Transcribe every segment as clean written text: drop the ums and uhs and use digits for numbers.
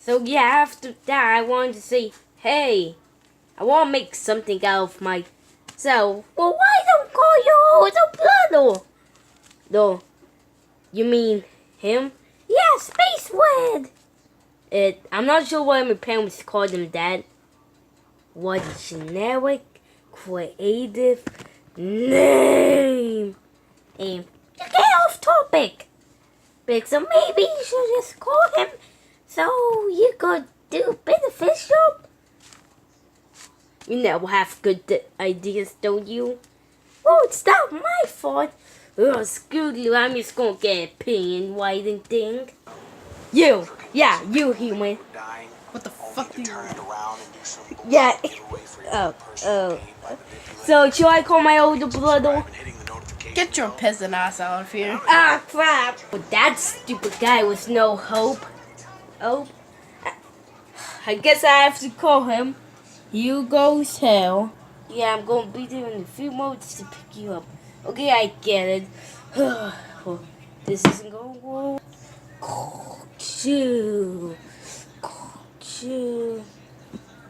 So yeah, after that I wanted to say, hey, I want to make something out of myself. Well, why don't call you the Bloodle? No, you mean him? Yeah, Space Wed. I'm not sure why my parents called him that. What a generic, creative name. And to get off topic. But so maybe you should just call him so you could do beneficial. You never have good ideas, don't you? Well, it's not my fault. Oh, screw you, I'm just gonna get an opinion writing thing. You, yeah, you human. What the fuck do you... Yeah. Oh. So, should I call my older brother? Get your peasant ass out of here. Ah, crap. But that stupid guy was no hope. Oh. I guess I have to call him. You go hell. Yeah, I'm gonna be there in a few moments to pick you up. Okay, I get it. Well, this isn't gonna work. Choo.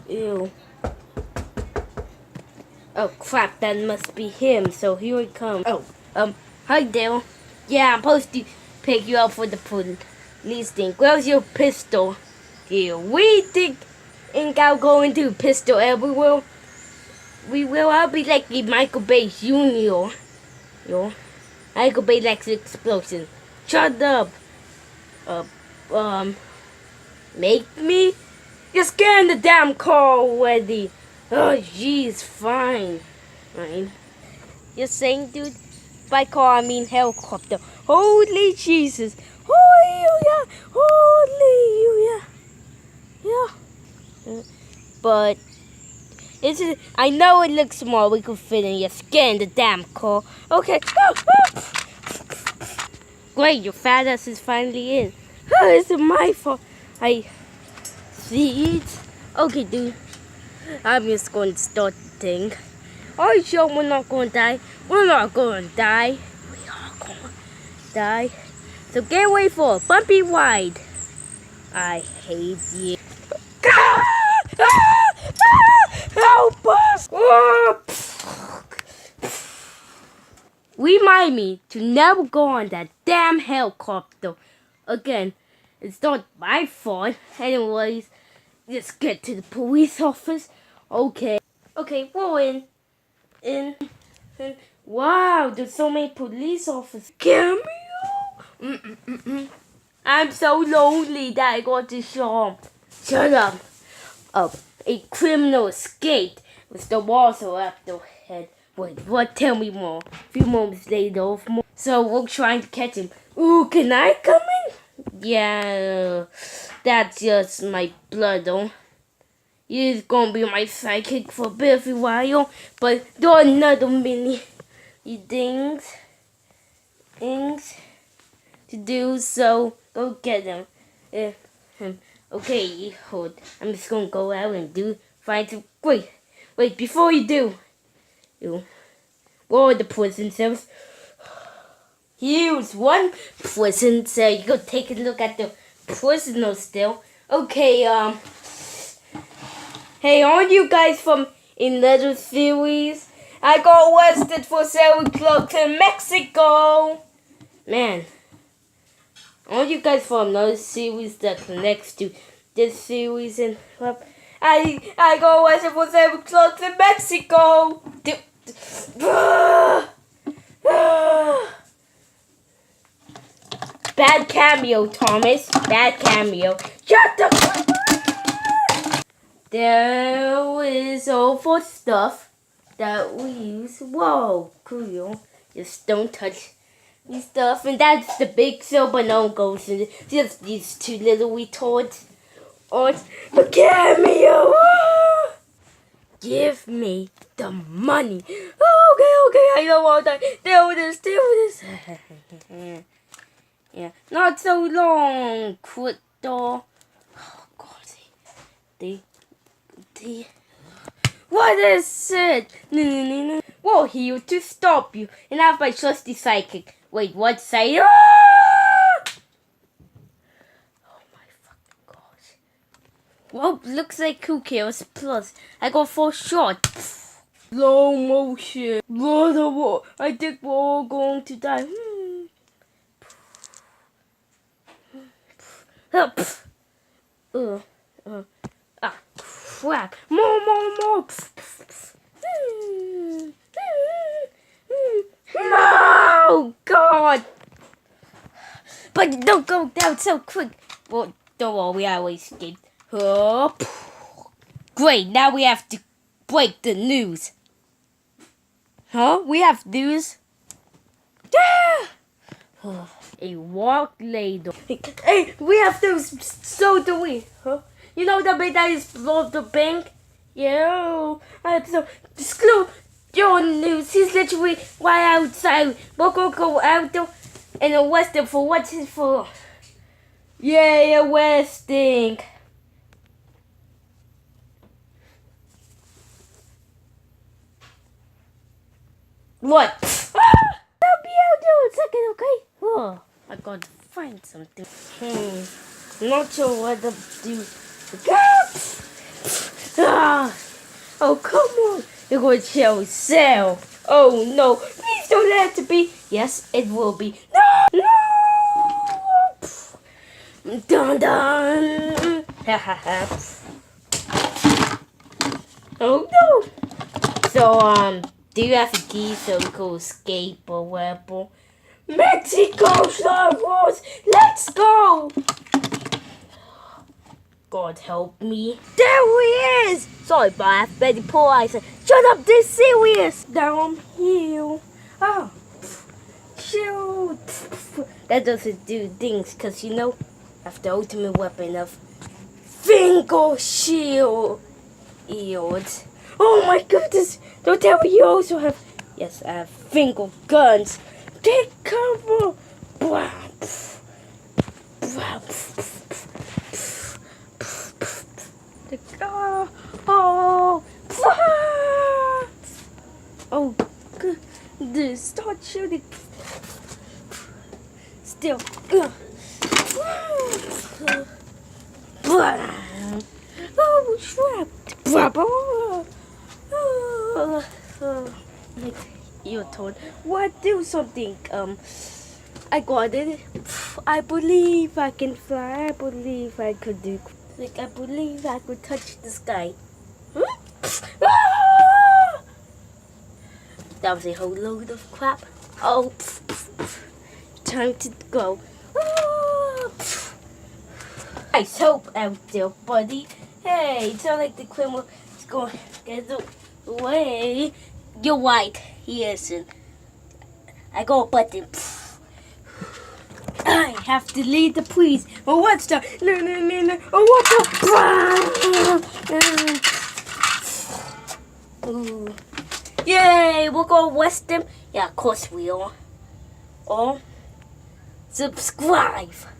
Ew. Oh crap, that must be him, so here he comes. Oh, hi Dale. Yeah, I'm supposed to pick you up for the police thing. Where's your pistol? Here, we think I'll go into pistol everywhere. I'll be like the Michael Bay Jr. Yo, Michael Bay likes explosion. Shut up. Make me? You're scaring the damn car already. Oh, jeez, fine. Fine. You're saying, dude? By car, I mean helicopter. Holy Jesus. Hallelujah. Hallelujah. Yeah. But, I know it looks small. We could fit in. You're scaring the damn car. Okay. Great, your fat ass is finally in. Oh, it's my fault. I see it. Okay, dude. I'm just going to start the thing. Are you sure we're not going to die? We're not going to die. We are going to die. So get ready for a bumpy ride. I hate you. Help us! Remind me to never go on that damn helicopter again. It's not my fault. Anyways, just get to the police office. Okay. Okay, we're in. Wow, there's so many police officers. Cameo? I'm so lonely that I got to show. Shut up. A criminal escaped with the walls wrapped their head. Wait, what? Tell me more. A few moments later, so we're trying to catch him. Ooh, can I come in? Yeah, that's just my blood, though. He's gonna be my sidekick for a bit of a while, but there are another many things to do, so go get them. Okay, hold. I'm just gonna go out and find some. Wait, before you do, where are the prison cells? Here's one prison cell. You go take a look at the prisoners still. Okay, hey, aren't you guys from another series? I got arrested for selling drugs in Mexico. Man, aren't you guys from another series that connects to this series? And I got arrested for selling drugs in Mexico. Bad cameo, Thomas. Bad cameo. Shut the fuck up! There is all for stuff that we use. Whoa, cool. Just don't touch these stuff. And that's the big silver no goes in. Just these two little retards. Or a cameo. Give me the money. Okay, I don't want that. Do this. Yeah, not so long, quit door. Oh God, what is it? We're here to stop you, and I have my trusty psychic. Wait, what psychic? Oh my fucking gosh! Well, looks like who cares? Plus, I got 4 shots. Slow motion. I think we're all going to die. Crap. More. No, God. But don't go down so quick. Well, don't worry, I always escaped. Great, now we have to break the news. Huh? We have news? A walk later. Hey, we have those. So do we? Huh? You know the bit that is below the bank? Yeah. I have some. Screw your news. He's literally right outside. We're gonna go out there and arrest him for what's it for? Yay, arresting. What? I'll be out there in a second, okay? Oh, I gotta find something. Not sure what to do. Oh, come on. You're going to show sell. Oh, no. Please don't let it be. Yes, it will be. No! Dun dun. Oh, no. So, do you have a key so we can escape or whatever? Mexico, Star Wars, let's go! God help me. There he is! Sorry, but I have very poor eyes. Shut up, this serious! Down here. Oh, shoot. That doesn't do things, because you know, I have the ultimate weapon of finger shield. Oh my goodness! Don't tell me you also have. Yes, I have finger guns. Take cover! Oh, good. Start shooting. Still. Oh, trapped. Your turn. What? Do something. I got it. I believe I can fly. I believe I could do. I believe I could touch the sky. That was a whole load of crap. Oh, time to go. Nice hope out there, buddy. Hey, it's not like the criminal is going to get away. You're right, he isn't. I got a button. I have to lead the police. Oh, what's the? No. Oh, what's the? Yay, we're going to arrest them. Yeah, of course we are. Or subscribe.